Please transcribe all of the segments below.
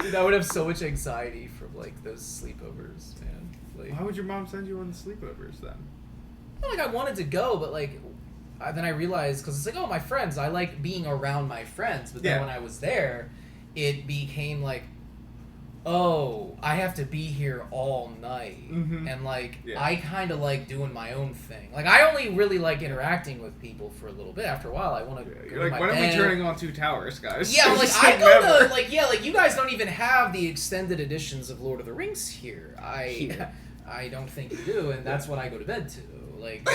Dude, I would have so much anxiety from like those sleepovers, man. Like, why would your mom send you on the sleepovers then? Like, I wanted to go, but like, then I realized, because it's like, oh, my friends, I like being around my friends. But then when I was there, it became like, oh, I have to be here all night. Mm-hmm. And like, I kind of like doing my own thing. Like, I only really like interacting with people for a little bit. After a while, I want to go to my when bed. are we turning on Two Towers, guys? Yeah, like, I go to, like, like, you guys don't even have the extended editions of Lord of the Rings here. I don't think you do, and that's what I go to bed to. Like,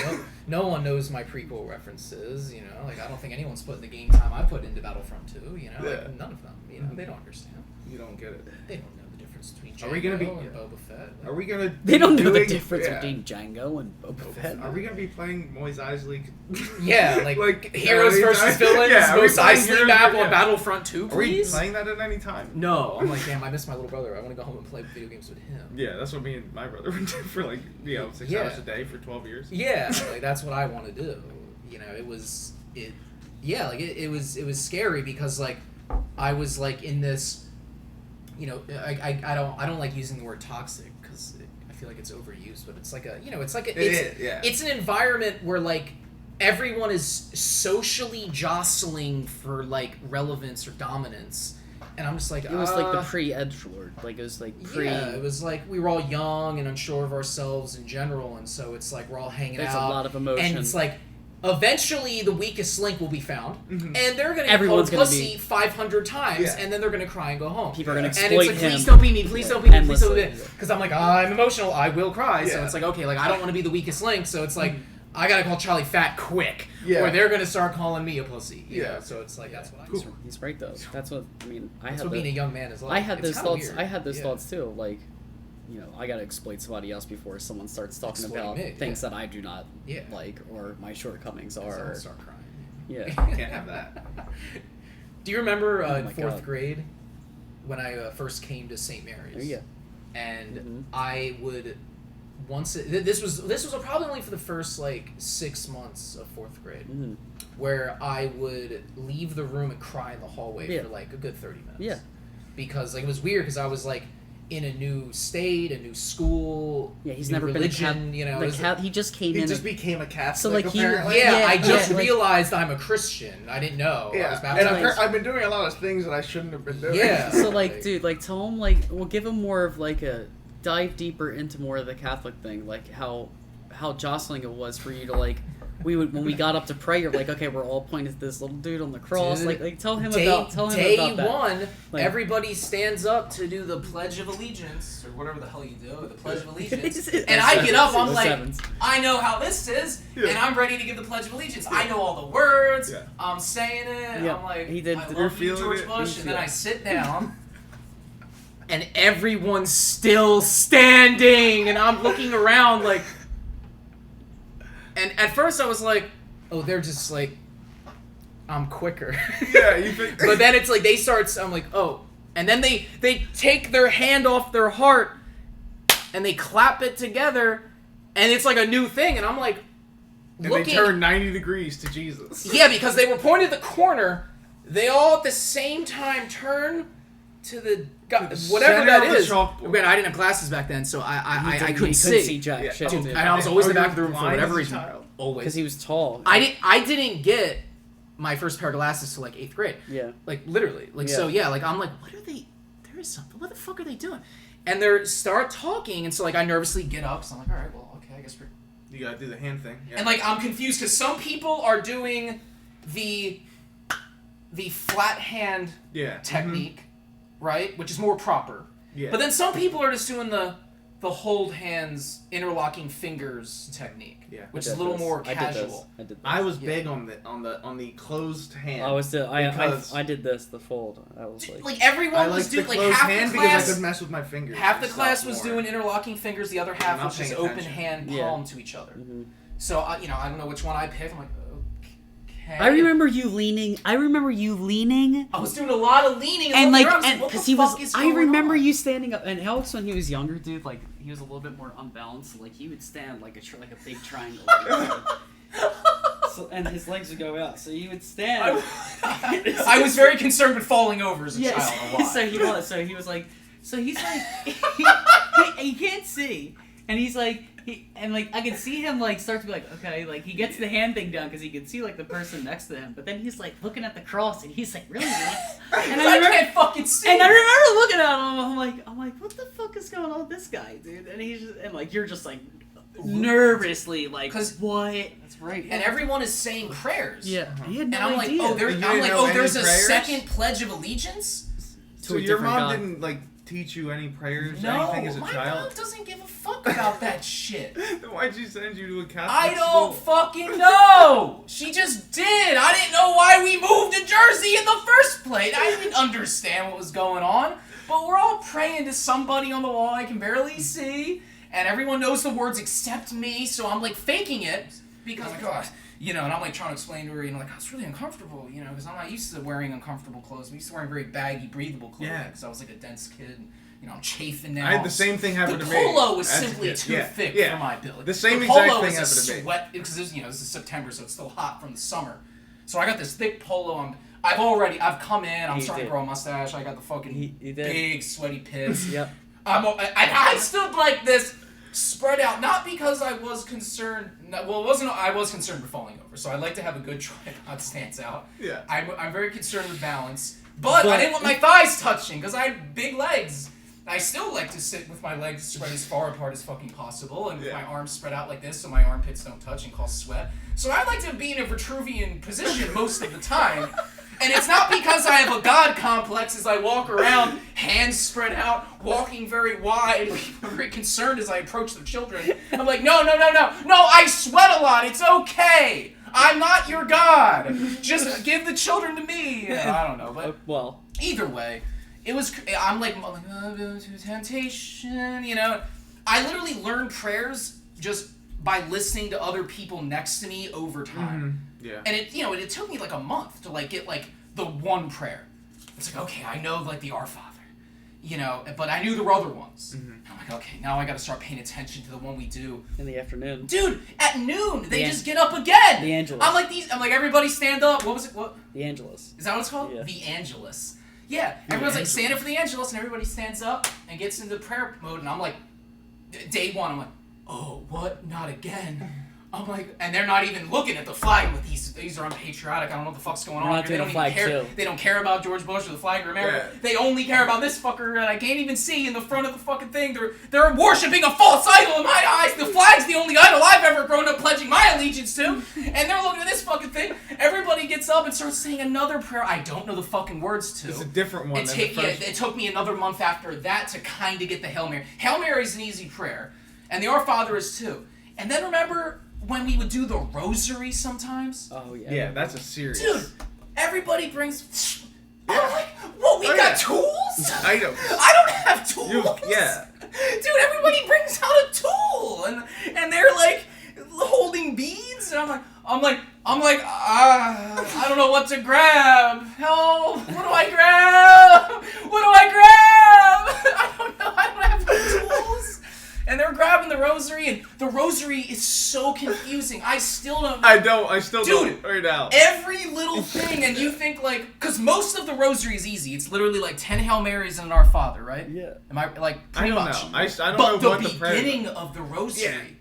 no one knows my prequel references, you know? Like, I don't think anyone's putting the game time I put into Battlefront 2, you know? Like, none of them, you know? They don't understand. You don't get it. They don't know the difference between Django Are we gonna be, and Boba Fett. Like, are we gonna They don't know the difference between Django and Boba Fett. Are we gonna be playing Moise Eisley? Yeah, like heroes versus villains, Moise Eisley map on Battlefront 2, please? Are we playing that at any time? No. I'm like, damn, I miss my little brother. I want to go home and play video games with him. Yeah, that's what me and my brother would do for like, 6 hours a day for 12 years. Yeah, like that's what I want to do. You know, it was scary because like I was like in this, you know, I don't like using the word toxic because I feel like it's overused, but it's like it's an environment where like everyone is socially jostling for like relevance or dominance. And I'm just like, it was like the pre-edgelord, like it was like Yeah, it was like we were all young and unsure of ourselves in general, and so it's like we're all hanging out. There's a lot of emotion. And it's like, eventually the weakest link will be found, and they're going to Everyone's call pussy 500 times, and then they're going to cry and go home. People are going to exploit him. And it's like, him. please don't be me, please don't be me, please don't be me. Because I'm like, I'm emotional, I will cry. So it's like, okay, like I don't want to be the weakest link, so it's like, I gotta call Charlie fat quick, or they're gonna start calling me a pussy. Yeah, so it's like that's what He's right though. That's what I mean. That's what being a young man is like. I had those thoughts. Weird. I had those thoughts too. Like, you know, I gotta exploit somebody else before someone starts talking about things that I do not like or my shortcomings are. Start crying. Yeah, can't have that. Do you remember in fourth grade when I first came to St. Mary's? Yeah. And I would. This was probably only for the first like 6 months of fourth grade, where I would leave the room and cry in the hallway for like a good 30 minutes. Yeah, because like it was weird because I was like in a new state, a new school. Yeah, he's new never religion, been you know. he just came in. He just became a Catholic. So like apparently. I just realized I'm a Christian. I didn't know. Yeah, I was baptized. and I've been doing a lot of things that I shouldn't have been doing. Yeah. So like, dude, like tell him like we'll give him more of like a. Dive deeper into more of the Catholic thing, like how jostling it was for you to like. We would when we got up to pray, you're like, okay, we're all pointing to this little dude on the cross. Dude, like tell him about that. Day one, like, everybody stands up to do the Pledge of Allegiance or whatever the hell you do, the Pledge of Allegiance. And I get up, I'm like, I know how this is, and I'm ready to give the Pledge of Allegiance. I know all the words. I'm saying it. I'm like, I love you, George Bush, and then I sit down. And everyone's still standing, and I'm looking around like... And at first I was like, oh, they're just like, I'm quicker. Yeah, you think... But then it's like, I'm like, oh. And then they take their hand off their heart, and they clap it together, and it's like a new thing, and I'm like, looking... And they turn 90 degrees to Jesus. Yeah, because they were pointed at the corner, they all at the same time turn... to the whatever that is. Again, I didn't have glasses back then, so I couldn't see jack shit. And I was always in the back of the room for whatever reason. Always, because he was tall. I didn't get my first pair of glasses till like 8th grade. Yeah, like literally, like so. Yeah, like I'm like, what are they? There is something. What the fuck are they doing? And they start talking, and so like I nervously get up. So I'm like, all right, well, okay, I guess you gotta do the hand thing. Yeah. And like I'm confused because some people are doing the flat hand technique. Mm-hmm. Right, which is more proper. Yeah. But then some people are just doing the hold hands, interlocking fingers technique. Yeah. Which is a little more casual. I did this. I was big on the closed hand. I did this, the fold. I was like everyone was doing like half the class because I could mess with my fingers. Half the class was doing interlocking fingers. The other half was just open hand palm to each other. Mm-hmm. So I don't know which one I picked. I'm like. I remember you leaning. I was doing a lot of leaning, and like, because he was. I remember you standing up. And Alex, when he was younger, dude, like he was a little bit more unbalanced. Like he would stand like a big triangle. and his legs would go out. So he would stand. I was very concerned with falling over as a child. So he was like, he's like, he can't see, and he's like, I can see him like start to be like, okay, like he gets the hand thing down because he can see like the person next to him, but then he's like looking at the cross and he's like, really? And I can't fucking see. And I remember looking at him, I'm like, what the fuck is going on with this guy, dude? And he's just, and like you're just like nervously like, what? That's right. And everyone is saying prayers. Yeah. He had no and I'm idea. like, there's a second Pledge of Allegiance. So your mom didn't like teach you any prayers or anything as a child? No, my mom doesn't give a fuck about that shit. Then why'd she send you to a Catholic I don't fucking know. She just did. I didn't know why we moved to Jersey in the first place. I didn't understand what was going on. But we're all praying to somebody on the wall I can barely see, and everyone knows the words except me, so I'm like faking it because God. And I'm like trying to explain to her, like, oh, it's really uncomfortable, because I'm not used to wearing uncomfortable clothes. I'm used to wearing very baggy, breathable clothing because I was like a dense kid. I'm chafing now. I had the same thing happen to me. The polo was simply too thick for my ability. The same exact thing happened to me. Because this is September, so it's still hot from the summer. So I got this thick polo. I've come in. I'm starting to grow a mustache. I got the fucking big sweaty pits. Yep. I stood like this, spread out, not because I was concerned. Well, it wasn't. I was concerned with falling over, so I like to have a good tripod stance out. Yeah. I'm very concerned with balance, but I didn't want my thighs touching because I had big legs. I still like to sit with my legs spread as far apart as fucking possible, and with my arms spread out like this so my armpits don't touch and cause sweat. So I like to be in a Vitruvian position most of the time. And it's not because I have a God complex as I walk around, hands spread out, walking very wide, very concerned as I approach the children. I'm like, no, I sweat a lot, it's okay. I'm not your God. Just give the children to me. I don't know, but either way, I'm like temptation, I literally learned prayers just by listening to other people next to me over time. Mm-hmm. Yeah. And it took me like a month to like get like the one prayer. It's like, okay, I know like the Our Father, but I knew there were other ones. Mm-hmm. I'm like, okay, now I got to start paying attention to the one we do in the afternoon. Dude, at noon they just get up again. The Angelus. I'm like everybody stand up. What was it? What? The Angelus. Is that what it's called? Yeah. The Angelus. Yeah. Everyone's like stand up for the Angelus, and everybody stands up and gets into prayer mode, and I'm like, day one, I'm like, oh, what? Not again. I'm like, and they're not even looking at the flag with these are unpatriotic. I don't know what the fuck's going on. They don't even care. They don't care about George Bush or the flag of America. Yeah. They only care about this fucker that I can't even see in the front of the fucking thing. They're worshiping a false idol in my eyes. The flag's the only idol I've ever grown up pledging my allegiance to. And they're looking at this fucking thing. Everybody gets up and starts saying another prayer I don't know the fucking words to. It's a different one. It took me another month after that to kind of get the Hail Mary. Hail Mary is an easy prayer. And the Our Father is too. And then remember when we would do the rosary sometimes? Oh, yeah. Yeah, that's a serious... Dude, everybody brings... Yeah. I'm like, what, we got tools? Items. I don't have tools. Yeah. Dude, everybody brings out a tool. And they're like holding beads. And I'm like, I don't know what to grab. Help. What do I grab? I don't know. I don't have tools. And they're grabbing the rosary, and the rosary is so confusing. I still don't... I still don't right now. Every little thing, and you think like... Because most of the rosary is easy. It's literally like 10 Hail Marys and an Our Father, right? Yeah. Am I, like, pretty much? I don't know what the prayer is. But the beginning of the rosary...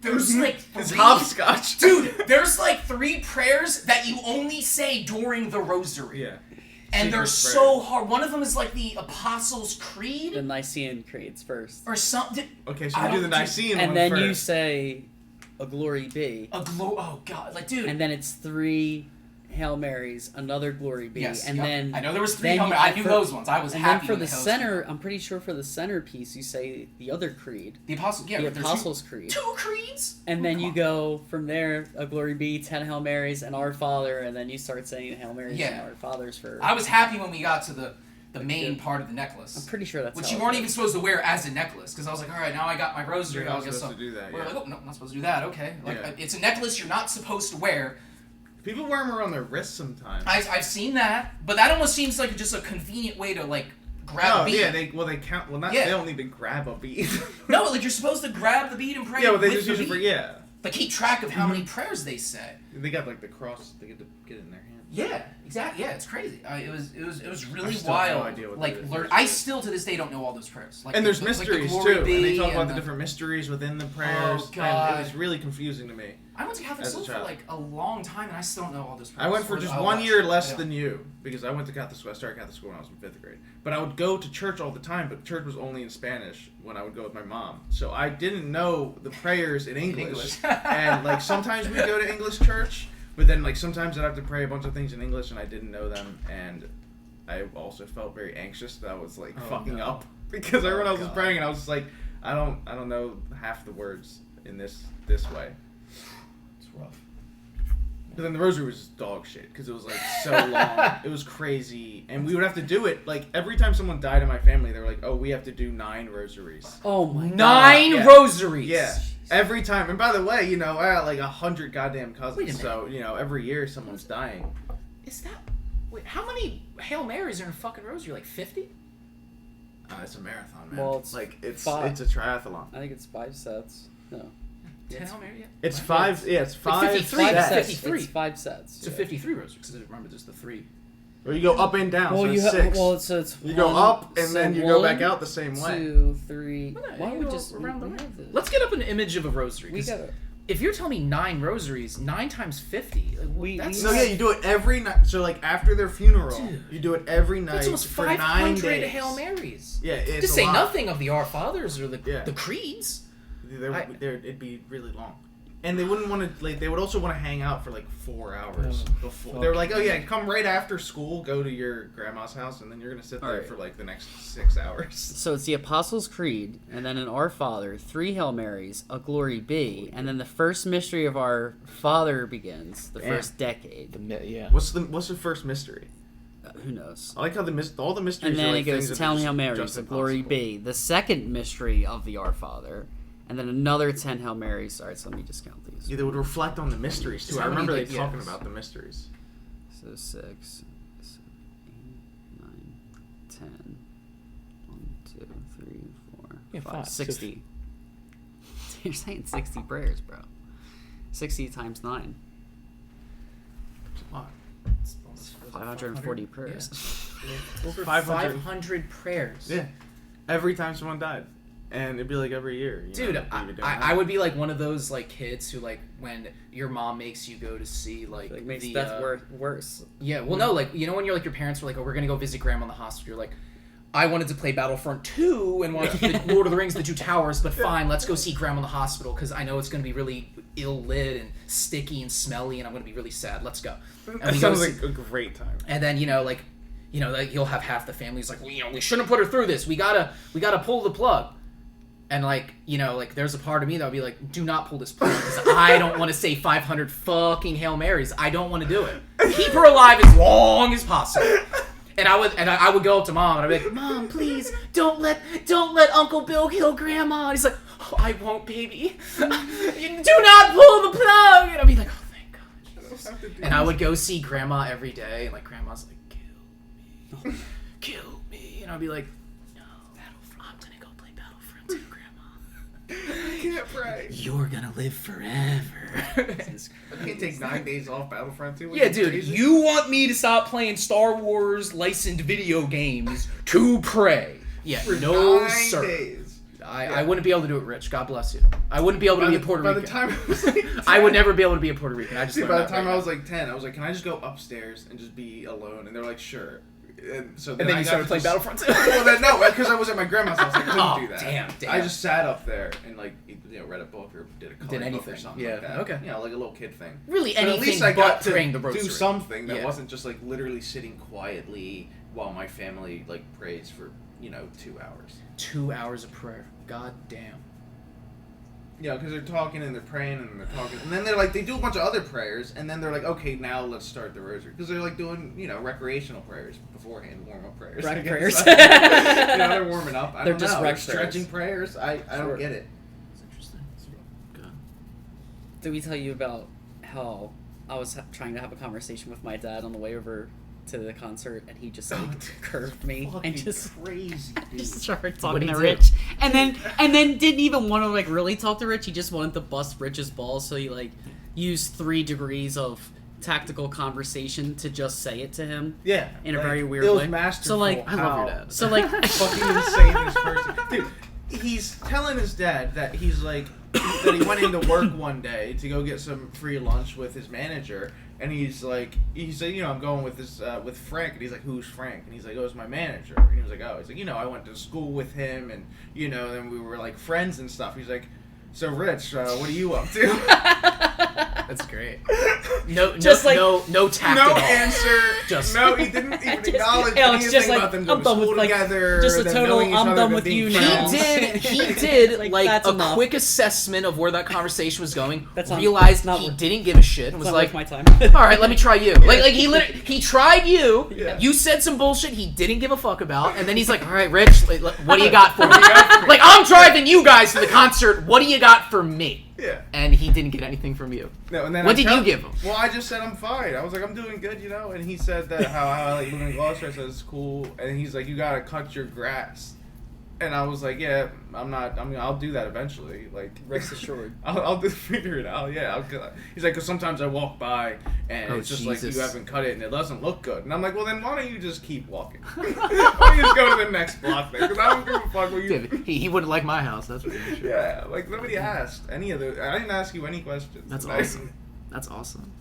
There's like it's hopscotch. Dude, there's like 3 prayers that you only say during the rosary. Yeah. And they're so hard. One of them is like the Apostles' Creed. The Nicene Creeds first. Or something. Okay, so you do the Nicene one and then first. you say, a glory be. Oh, God. Like, dude. And then it's 3 Hail Marys, another glory be. Yes, and then... I know there was 3 Hail Marys. I knew those ones. I was happy And then for with the center, I'm pretty sure for the centerpiece, you say the other creed. The Apostles' Creed. 2 creeds? And then you go from there, a glory be, 10 Hail Marys, and Our Father, and then you start saying Hail Marys and Our Fathers for... I was happy when we got to the main part of the necklace. I'm pretty sure that's which you weren't even supposed to wear as a necklace, because I was like, all right, now I got my rosary. You're not supposed to do that, We're like, oh, no, I'm not supposed to do that, okay. Like, it's a necklace you're not supposed to wear. People wear them around their wrists sometimes. I've seen that, but that almost seems like just a convenient way to, like, grab a bead. Yeah, they count, they don't need to grab a bead. No, like, you're supposed to grab the bead and pray yeah, but they just use it for, Like, keep track of how many prayers they say. They got like the cross. They get to get it in their hand. Yeah, exactly. Yeah, it's crazy. It was really wild. wild. No idea what like, I still to this day don't know all those prayers. Like, and there's mysteries too. And they talk about the the different mysteries within the prayers. Oh God, and it was really confusing to me. I went to Catholic school for like a long time, and I still don't know all those prayers. I went for just 1 year less than you because I went to Catholic school. I started Catholic school when I was in 5th grade. But I would go to church all the time. But church was only in Spanish when I would go with my mom. So I didn't know the prayers in English. And like sometimes we go to English church. But then, like, sometimes I'd have to pray a bunch of things in English, and I didn't know them, and I also felt very anxious that I was, like, fucking up. Because everyone else was praying, and I was just like, I don't know half the words in this way. It's rough. But then the rosary was just dog shit, because it was, like, so long. It was crazy. And we would have to do it, like, every time someone died in my family, they were like, oh, we have to do 9 rosaries. Oh, my God. 9 rosaries? Yeah. Every time. And by the way, I got like 100 goddamn cousins. So, every year someone's dying. Is that... Wait, how many Hail Marys are in a fucking rosary? Like 50? It's a marathon, man. Well, it's it's a 5. triathlon. I think it's 5 sets. No. 10 Hail Marys? Yeah. It's 5. Yeah, it's 5 53 sets. 53. It's 5 sets. So 53 rosaries. Because remember, there's the 3. Well, you go up and down, Well, so it's 6. Well, so it's you go up, and then you go back out the same way. 2, 3... Why don't we just... around the we way? have this. Let's get up an image of a rosary. We got it. If you're telling me 9 rosaries, 9 times 50, that's... No, yeah, you do it every night. So, like, after their funeral, Dude. you do it every night That's almost for 9 500 days. Hail Marys. Yeah, it's To a say lot. nothing of the Our Fathers or the creeds. It'd be really long. And they wouldn't want to, like, they would also want to hang out for, like, 4 hours before. They were like, oh, yeah, come right after school, go to your grandma's house, and then you're going to sit there for, like, the next 6 hours. So it's the Apostles' Creed, and then an Our Father, 3 Hail Marys, a Glory Be, and then the first mystery of Our Father begins, the first decade. What's the first mystery? Who knows? I like how all the mysteries And then are, like, it goes things 10 that are Hail Marys, just a Glory impossible. Be, the second mystery of the Our Father, and then another 10 Hail Marys. Alright, so let me just count these. Yeah, they would reflect on the mysteries, too. I remember they talking yes. about the mysteries. So 6, 7, 8, 9, 10, 1, 2, 3, 4, 5, 60. You're saying 60 prayers, bro. 60 times 9. It's a lot. 540 prayers. Yeah. Over 500 prayers. Yeah. Every time someone died. And it'd be like every year. Dude, I would be like one of those like kids who like when your mom makes you go to see like makes the, death worse. Yeah, well no, like when you're like your parents were like, oh, we're gonna go visit grandma in the hospital. You're like, I wanted to play Battlefront 2 and watch the Lord of the Rings: The Two Towers, but fine, let's go see grandma in the hospital because I know it's gonna be really ill lit and sticky and smelly, and I'm gonna be really sad. Let's go. And that sounds like a great time. And then like you'll have half the family's like, well, we shouldn't put her through this. We gotta pull the plug. And there's a part of me that would be like, do not pull this plug because I don't want to say 500 fucking Hail Marys. I don't want to do it. Keep her alive as long as possible. And I would go up to mom and I'd be like, Mom, please don't let Uncle Bill kill Grandma. And he's like, oh, I won't, baby. Do not pull the plug. And I'd be like, oh, thank God. Jesus. And I would go see Grandma every day, and like Grandma's like, kill me. And I'd be like, I'm gonna go play Battlefront 2, Grandma. I can't pray. You're gonna live forever. I can't take 9 days off Battlefront 2. Yeah, dude, you want me to stop playing Star Wars licensed video games to pray? Yeah, For no 9 sir. days. I wouldn't be able to do it, Rich. God bless you. I wouldn't be able to be a Puerto Rican. By the time I was like 10, I would never be able to be a Puerto Rican. I just by learned the that time right I was now. like 10, I was like, can I just go upstairs and just be alone? And they're like, sure. And then you started playing Battlefront 2. Well, then no, because I was at my grandma's house. I couldn't do that. Damn. I just sat up there and read a book or did a coloring book or anything. something Yeah, like that. okay. Like a little kid thing. Really But anything at least I but got to praying the rosary. do something that Yeah. wasn't just like literally sitting quietly while my family like prays for 2 hours. 2 hours of prayer. God damn. Yeah, because they're talking and they're praying and they're talking, and then they're like, they do a bunch of other prayers, and then they're like, okay, now let's start the rosary, because they're like doing, recreational prayers beforehand, warm up prayers. Rec I guess. prayers. They're warming up. I They're don't just know. rec Stretching prayers. I don't get it. It's interesting. Good. Did we tell you about how I was trying to have a conversation with my dad on the way over to the concert, and he just like curved me and just crazy. Just started talking to Rich, and then didn't even want to like really talk to Rich. He just wanted to bust Rich's balls, so he like used 3 degrees of tactical conversation to just say it to him. Yeah, in a very weird way. Masterful. So like, I love your dad. So like, fucking insane this person, dude. He's telling his dad that he's like that he went into work one day to go get some free lunch with his manager, and he's like, I'm going with this with Frank, and he's like, who's Frank? And he's like, oh, it's my manager. And he was like, oh, he's like, I went to school with him, and then we were like friends and stuff. He's like, so Rich, what are you up to? That's great. No tactical. No answer. He didn't even acknowledge anything about them going to school together. Just a total, I'm done with you now. He did like a quick assessment of where that conversation was going. Realized he didn't give a shit and was like, my time. all right, let me try you. Like he tried you. Yeah. You said some bullshit he didn't give a fuck about, and then he's like, all right, Rich, what do you got for me? Like, I'm driving you guys to the concert. What do you got for me? Yeah. And he didn't get anything from you. No, and then what did you give him? Well, I just said I'm fine. I was like, I'm doing good, And he said that how I like living in Gloucester. I said it's cool. And he's like, you gotta cut your grass. And I was like, yeah, I'll do that eventually. Like, rest assured. I'll just figure it out. Yeah, he's like, because sometimes I walk by and it's just like you haven't cut it and it doesn't look good. And I'm like, well, then why don't you just keep walking? Why don't you just go to the next block there? Because I don't give a fuck what you. Dude, he wouldn't like my house. That's for sure. Yeah, like nobody asked any of the. I didn't ask you any questions. That's awesome. That's awesome.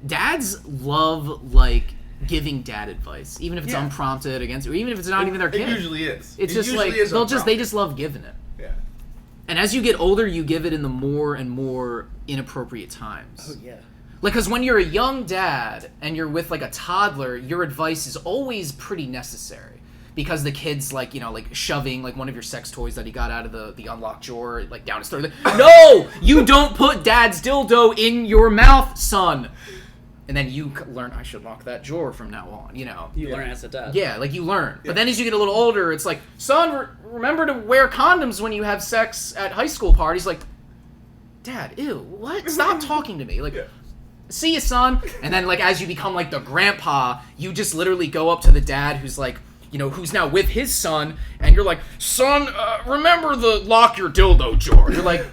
Dads love like giving dad advice, even if it's unprompted against, or even if it's not even their kid. It usually is. It's just like they just love giving it. Yeah. And as you get older, you give it in the more and more inappropriate times. Oh yeah. Like, because when you're a young dad and you're with like a toddler, your advice is always pretty necessary. Because the kid's like, shoving like one of your sex toys that he got out of the unlocked drawer like down his throat. Like, no, you don't put dad's dildo in your mouth, son. And then you learn, I should lock that drawer from now on, You learn as a dad. Yeah, like you learn. Yeah. But then as you get a little older, it's like, son, remember to wear condoms when you have sex at high school parties. Like, Dad, ew, what? Stop talking to me. Like, see you, son. And then, like, as you become, like, the grandpa, you just literally go up to the dad who's, like, who's now with his son, and you're like, son, remember the lock your dildo drawer. You're like,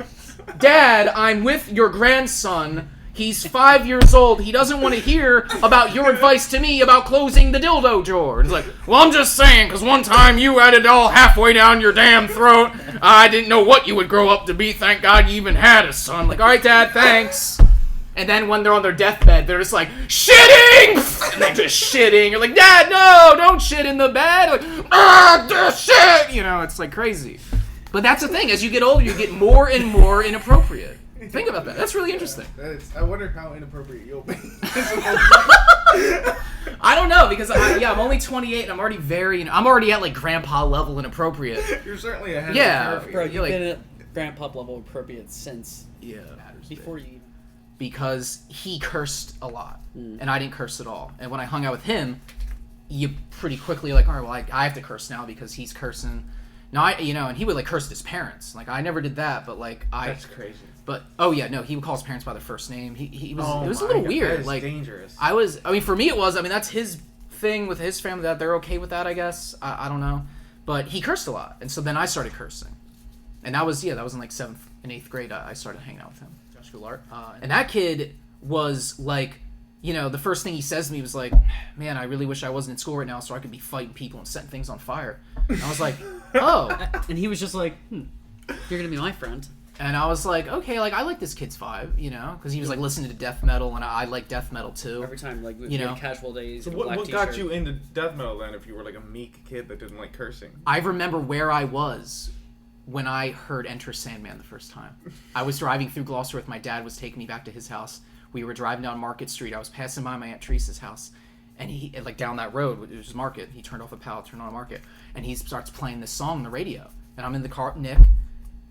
Dad, I'm with your grandson. He's 5 years old. He doesn't want to hear about your advice to me about closing the dildo drawer. It's like, well, I'm just saying, because one time you had it all halfway down your damn throat. I didn't know what you would grow up to be. Thank God you even had a son. Like, all right, Dad, thanks. And then when they're on their deathbed, they're just like, shitting! And they're just shitting. You're like, Dad, no, don't shit in the bed. Like, shit! It's like crazy. But that's the thing. As you get older, you get more and more inappropriate. Think about that. That's really interesting. I wonder how inappropriate you'll be. I don't know, because I'm only 28 and I'm already at like grandpa level inappropriate. You're certainly ahead of the curve. Bro, you've been at grandpa level appropriate since before you even. Because he cursed a lot and I didn't curse at all. And when I hung out with him, you pretty quickly like, all right, well, I have to curse now because he's cursing. Now, and he would like curse at his parents. Like, I never did that, but like That's crazy. But he would call his parents by their first name. It was a little weird. That is like dangerous. For me it was. That's his thing with his family, that they're okay with that, I guess. I don't know. But he cursed a lot, and so then I started cursing. And that was in like 7th and 8th grade. I started hanging out with him, Josh Goulart. And that kid was like, the first thing he says to me was like, man, I really wish I wasn't in school right now so I could be fighting people and setting things on fire. And I was like, oh. And he was just like, you're going to be my friend. And I was like, okay, like, I like this kid's vibe, because he was, like, listening to death metal, and I like death metal, too. Every time, like, we had casual days, so what got you into death metal, then, if you were, like, a meek kid that didn't like cursing? I remember where I was when I heard Enter Sandman the first time. I was driving through Gloucester with my dad, was taking me back to his house. We were driving down Market Street. I was passing by my Aunt Teresa's house, and he, like, down that road, which was Market, he turned off a pallet, turned on a Market, and he starts playing this song on the radio. And I'm in the car, Nick,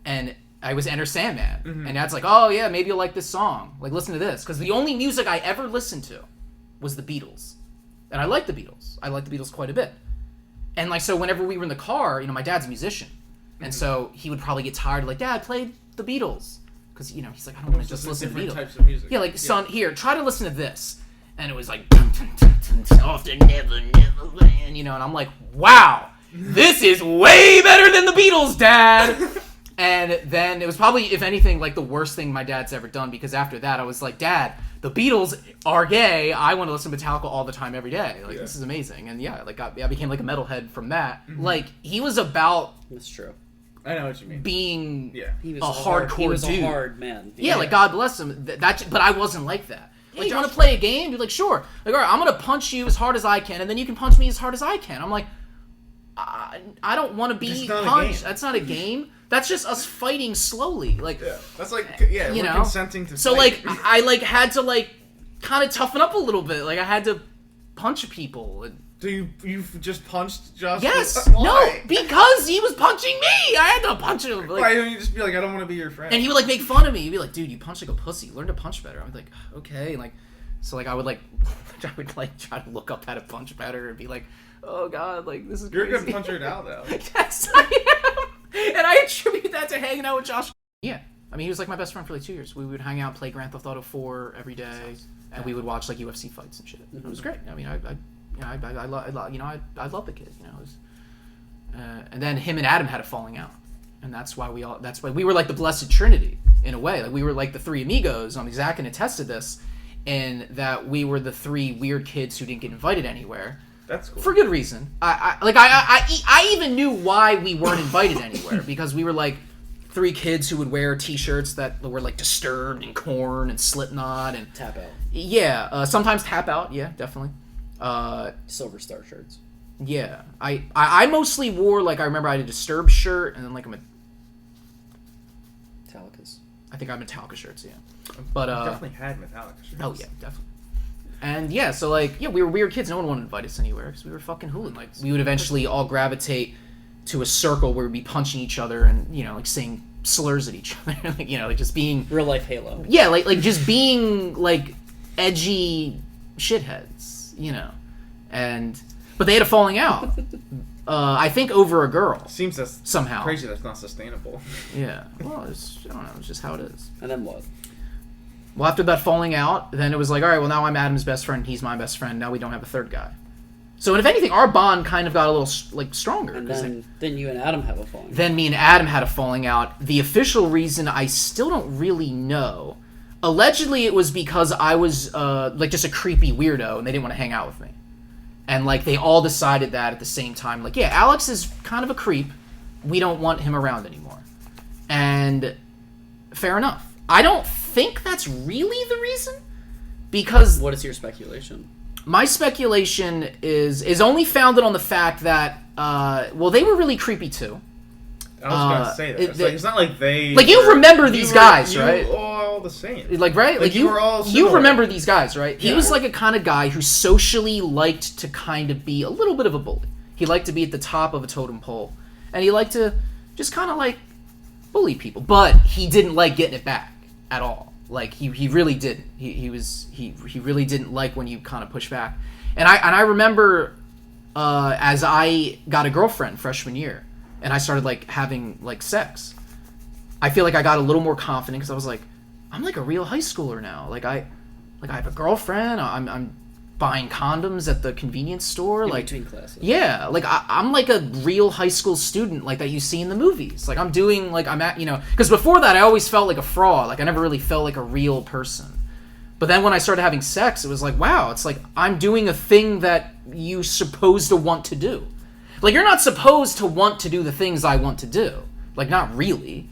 and I was Enter Sandman. Mm-hmm. And Dad's like, oh, yeah, maybe you'll like this song. Like, listen to this. Because the only music I ever listened to was the Beatles. And I like the Beatles. I like the Beatles quite a bit. And, like, so whenever we were in the car, my dad's a musician. And so he would probably get tired of, like, Dad, play the Beatles. Because, he's like, I don't want to just listen to Beatles. Types of music. Yeah, like, son, here, try to listen to this. And it was like, dun, dun, dun, often, never, man. You know, and I'm like, wow, this is way better than the Beatles, Dad. And then it was probably, if anything, like the worst thing my dad's ever done, because after that I was like, Dad, the Beatles are gay. I want to listen to Metallica all the time, every day. Like, this is amazing. And yeah, like I became like a metalhead from that. Mm-hmm. Like, he was about... That's true. I know what you mean. Being he was a hardcore dude. He was a hard man. Yeah, like, God bless him. But I wasn't like that. Like, you want to play a game? Be like, sure. Like, all right, I'm going to punch you as hard as I can, and then you can punch me as hard as I can. I'm like, I don't want to be punched. That's not a game. That's just us fighting slowly. Like, that's like, you know, consenting to so fight. like, I like had to like kind of toughen up a little bit. Like, I had to punch people. So you just punched Josh? Yes. Why? No, because he was punching me. I had to punch him. Like, why don't you just be like, I don't want to be your friend? And he would like make fun of me. He'd be like, dude, you punch like a pussy. Learn to punch better. I'm like, okay. Like, so like I would like try to look up how to punch better and be like, oh God, like this is crazy. You're a good puncher now, though. Yes, I am. And I attribute that to hanging out with Josh. Yeah. I mean, he was like my best friend for like 2 years. We would hang out, play Grand Theft Auto 4 every day, and we would watch like UFC fights and shit. Mm-hmm. It was great. I mean, I love the kid. You know, it was, and then him and Adam had a falling out, and that's why we were like the blessed trinity in a way. Like, we were like the three amigos. Zack can attest to this, in that we were the three weird kids who didn't get invited anywhere. That's cool. For good reason. I even knew why we weren't invited anywhere, because we were like three kids who would wear T-shirts that were like Disturbed and Korn and Slipknot and Tap Out. Yeah, sometimes Tap Out. Yeah, definitely. Silver Star shirts. Yeah, I mostly wore, like, I remember I had a Disturbed shirt and then like Metallica's. I think I had Metallica shirts. Yeah, but definitely had Metallica shirts. Oh yeah, definitely. And yeah, so like, yeah, we were weird kids. No one wanted to invite us anywhere because we were fucking hooligan. Like, we would eventually all gravitate to a circle where we'd be punching each other and, you know, like saying slurs at each other. Like, you know, like just being real life Halo. Yeah, like just being like edgy shitheads, you know. But they had a falling out. I think over a girl. Seems that's somehow crazy. That's not sustainable. Yeah. Well, I don't know. It's just how it is. And then what? Well, after that falling out, then it was like, all right, well, now I'm Adam's best friend, he's my best friend, now we don't have a third guy. So, and if anything, our bond kind of got a little, like, stronger. And then you and Adam have a falling out. Then me and Adam had a falling out. The official reason, I still don't really know. Allegedly, it was because I was, like, just a creepy weirdo, and they didn't want to hang out with me. And, like, they all decided that at the same time. Like, yeah, Alex is kind of a creep. We don't want him around anymore. And fair enough. I don't think that's really the reason, because... What is your speculation? My speculation is only founded on the fact that, well, they were really creepy too. I was going to say that. It's not like they... Like, you remember these guys, right? You all the same. Like, right? Like, you were all similar. You remember these guys, right? Yeah. He was like a kind of guy who socially liked to kind of be a little bit of a bully. He liked to be at the top of a totem pole. And he liked to just kind of, like, bully people. But he didn't like getting it back at all. Like, he really didn't. He really didn't like when you kind of push back. And I remember as I got a girlfriend freshman year, and I started like having like sex, I feel like I got a little more confident because I was like, I'm like a real high schooler now. Like I have a girlfriend. I'm buying condoms at the convenience store. In like between classes. Yeah, like I'm like a real high school student, like that you see in the movies. Like I'm doing, like I'm at, you know, because before that I always felt like a fraud. Like I never really felt like a real person. But then when I started having sex, it was like, wow, it's like I'm doing a thing that you're supposed to want to do. Like you're not supposed to want to do the things I want to do. Like not really.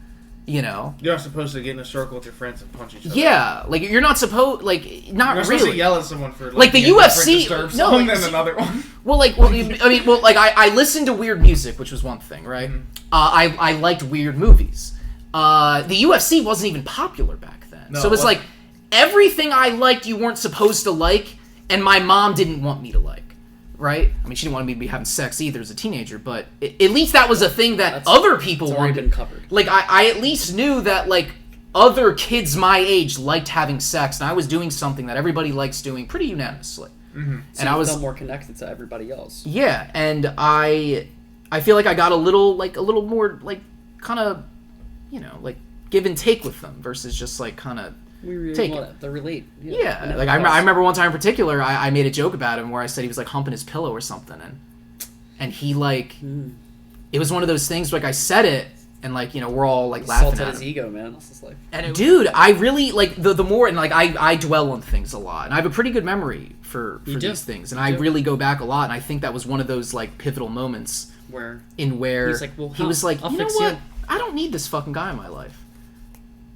You know, you're not supposed to get in a circle with your friends and punch each other. Yeah, like you're not supposed, like not you're not really. Supposed to yell at someone for like the UFC. No, like, then another one. Well, like, like I listened to weird music, which was one thing, right? Mm-hmm. I liked weird movies. The UFC wasn't even popular back then, so it's like everything I liked you weren't supposed to like, and my mom didn't want me to like. Right? I mean, she didn't want me to be having sex either as a teenager, but at least that was a thing that other people wanted. Been covered. Like, I at least knew that, like, other kids my age liked having sex, and I was doing something that everybody likes doing pretty unanimously. Mm-hmm. So and I was more connected to everybody else. Yeah, and I feel like I got a little more, like, kind of, you know, like, give and take with them versus just, like, kind of take it. The relate. Yeah. Like I remember one time in particular, I made a joke about him where I said he was like humping his pillow or something, and he like, it was one of those things like I said it. And like we're all like laughing at his ego, man. This is like, dude, I really like the more and like I dwell on things a lot, and I have a pretty good memory for these things, and I really go back a lot, and I think that was one of those like pivotal moments where he's like, well, he was like, you know what? I don't need this fucking guy in my life.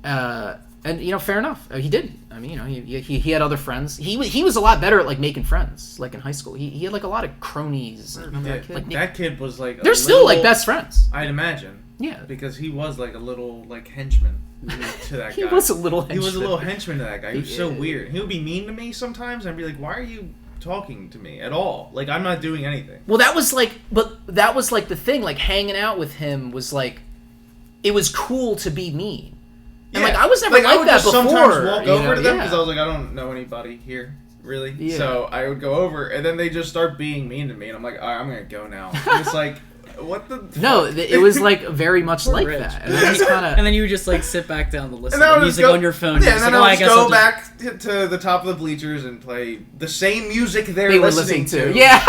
And fair enough, he didn't. I mean, he had other friends. He was a lot better at like making friends, like in high school. He had like a lot of cronies. That kid was like they're still like best friends. I'd imagine. Yeah, because he was like a little like henchman to that guy. He was a little henchman to that guy. He was so weird. He would be mean to me sometimes, and I'd be like, "Why are you talking to me at all? Like, I'm not doing anything." Well, that was like the thing. Like hanging out with him was like, it was cool to be mean. And like I was never like that before. I would just sometimes walk over to them because I was like, I don't know anybody here. Really? Yeah. So I would go over, and then they just start being mean to me, and I'm like, all right, I'm gonna go now. And it's like, what the? No, it was like very much like that, and then you would just like sit back down to listen to music on your phone. Yeah, and then I would go back to the top of the bleachers and play the same music they were listening to. Yeah,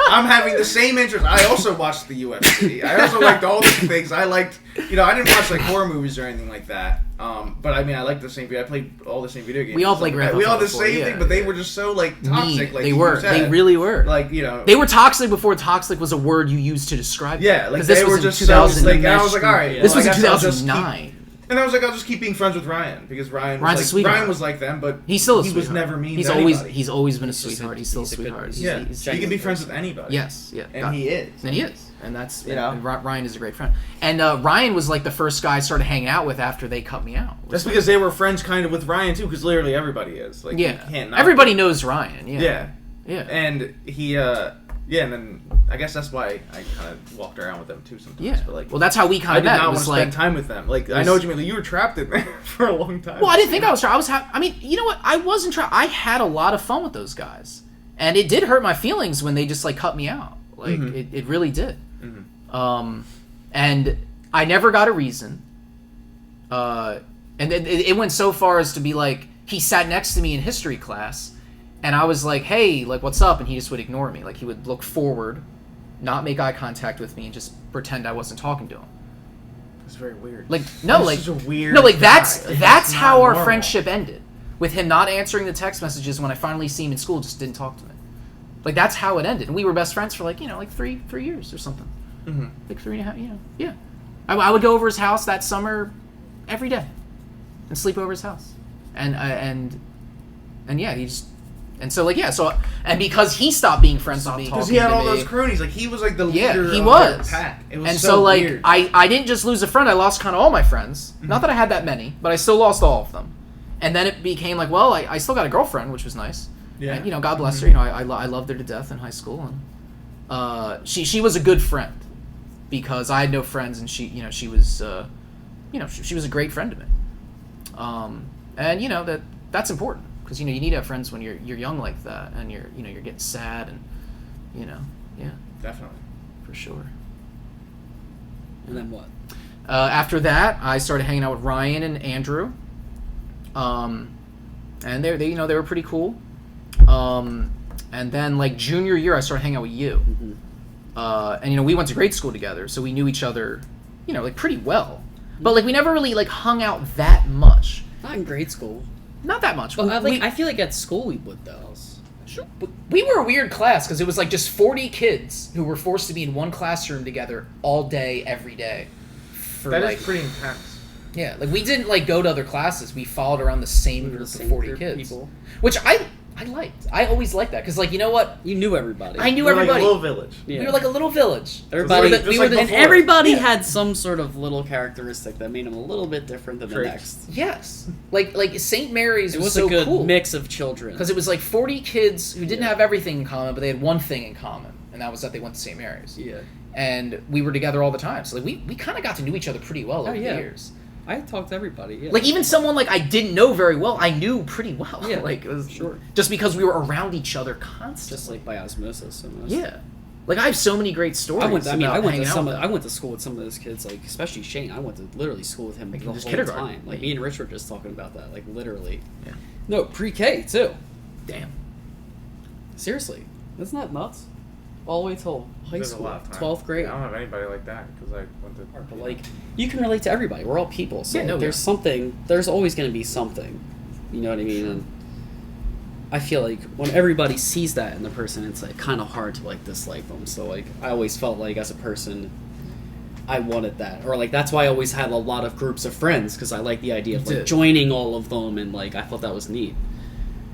I'm having the same interest. I also watched the UFC. I also liked all these things. I liked, I didn't watch like horror movies or anything like that. But I mean, I liked the same. I played all the same video games. We all played Grand Theft Auto. We all the same thing, but they were just so like toxic. Like they were. They really were. Like they were toxic before toxic was a word you used to describe. Yeah, like they were just so like. I was like, all right. This was in 2009. And I was like, I'll just keep being friends with Ryan because Ryan's a sweetheart. Ryan was like them, but he's still a he was never mean. He's to anybody. He's always been a sweetheart. He's still a sweetheart. Yeah, he can be friends with anybody. Yes, yeah, and he is. And he is, and that's and Ryan is a great friend. And Ryan was like the first guy I started hanging out with after they cut me out. That's because they were friends kind of with Ryan too, because literally everybody is. Like, everybody knows Ryan. Yeah, and he. And then I guess that's why I kind of walked around with them too sometimes. Yeah, but like, well, that's how we kind of met. I did not want to spend time with them. Like, I know what you mean. Like, you were trapped in there for a long time. Well, I didn't think I was trapped. I mean, you know what? I wasn't trapped. I had a lot of fun with those guys, and it did hurt my feelings when they just like cut me out. Like, it really did. Mm-hmm. And I never got a reason. And it went so far as to be like he sat next to me in history class. And I was like, hey, like, what's up? And he just would ignore me. Like, he would look forward, not make eye contact with me, and just pretend I wasn't talking to him. It's very weird. Like, no, like, such a weird that's how our friendship ended. With him not answering the text messages when I finally see him in school, just didn't talk to me. Like, that's how it ended. And we were best friends for, like, like 3 years or something. Mm-hmm. Like 3.5, yeah. I would go over his house that summer every day and sleep over his house. And yeah, he just... And so, like, and because he stopped being friends with me, because he had all those cronies, like, he was like the leader he was. Of the pack. It was and so like, weird. I didn't just lose a friend; I lost kind of all my friends. Mm-hmm. Not that I had that many, but I still lost all of them. And then it became like, well, I still got a girlfriend, which was nice. Yeah. And, God bless her. I loved her to death in high school, and she was a good friend because I had no friends, and she was she was a great friend to me. And that's important. Because you need to have friends when you're young like that, and you're getting sad, and definitely, for sure. And then what? After that, I started hanging out with Ryan and Andrew, and they were pretty cool. And then like junior year, I started hanging out with you, and we went to grade school together, so we knew each other, like pretty well. But like we never really like hung out that much. Not in grade school. Not that much. But I feel like at school we would though. We were a weird class because it was like just 40 kids who were forced to be in one classroom together all day, every day. That is pretty intense. Yeah, like we didn't like go to other classes. We followed around the same group of 40 kids, people. Which I liked. I always liked that because, like, you know what? You knew everybody. I knew everybody. Like a little village. Yeah. We were like a little village. Everybody, and everybody had some sort of little characteristic that made them a little bit different than the next. Yes, like St. Mary's was so a good cool mix of children because it was like 40 kids who didn't have everything in common, but they had one thing in common, and that was that they went to St. Mary's. Yeah, and we were together all the time, so like we kind of got to know each other pretty well over the years. I talked to everybody, yeah. Like, even someone, like, I didn't know very well, I knew pretty well. Yeah, like, it was just because we were around each other constantly. Just, like, by osmosis, almost. Yeah. Like, I have so many great stories. I went to I school with some of those kids, like especially Shane. I went to literally school with him the whole time. Like me and Rich were just talking about that, like literally. Yeah. No, pre-K too. Damn. Seriously, isn't that nuts? All the way till high school, 12th grade. I don't have anybody like that because I went to. But like, you can relate to everybody. We're all people, so there's always going to be something. You know what I mean? And I feel like when everybody sees that in the person, it's like kind of hard to like dislike them. So like, I always felt like as a person, I wanted that, or like that's why I always had a lot of groups of friends because I like the idea of like joining all of them, and like I thought that was neat.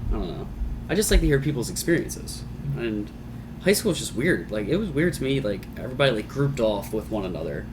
I don't know. I just like to hear people's experiences, and high school was just weird. Like it was weird to me. Like everybody like grouped off with one another.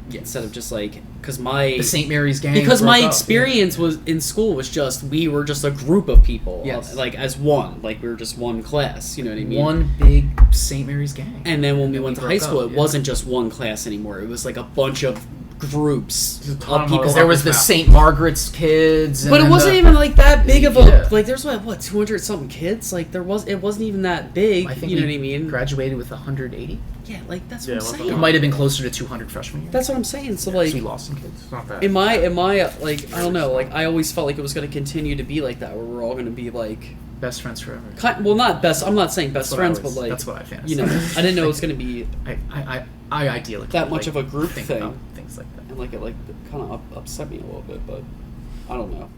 Yes. Instead of just like, the St. Mary's gang. Because my experience was in school was just we were just a group of people, like as one, like we were just one class. You know what I mean? One big St. Mary's gang. And then when we went to high school, it wasn't just one class anymore. It was like a bunch of groups of people. Because there was the St. Margaret's kids, but it wasn't even like that big of a like. There's what 200 something kids. Like it wasn't even that big. I think you know what I mean? Graduated with 180. Yeah, like that's what I'm saying. It might have been closer to 200 freshman year. That's what I'm saying. So like, we lost some kids. It's not bad. Am I like I don't know. Like I always felt like it was going to continue to be like that, where we're all going to be like best friends forever. Well, not best. I'm not saying best friends, but like that's what I fantasized. You know, I didn't know it was going to be. I ideally that much of a group thing. Things like that, and like it kind of upset me a little bit, but I don't know.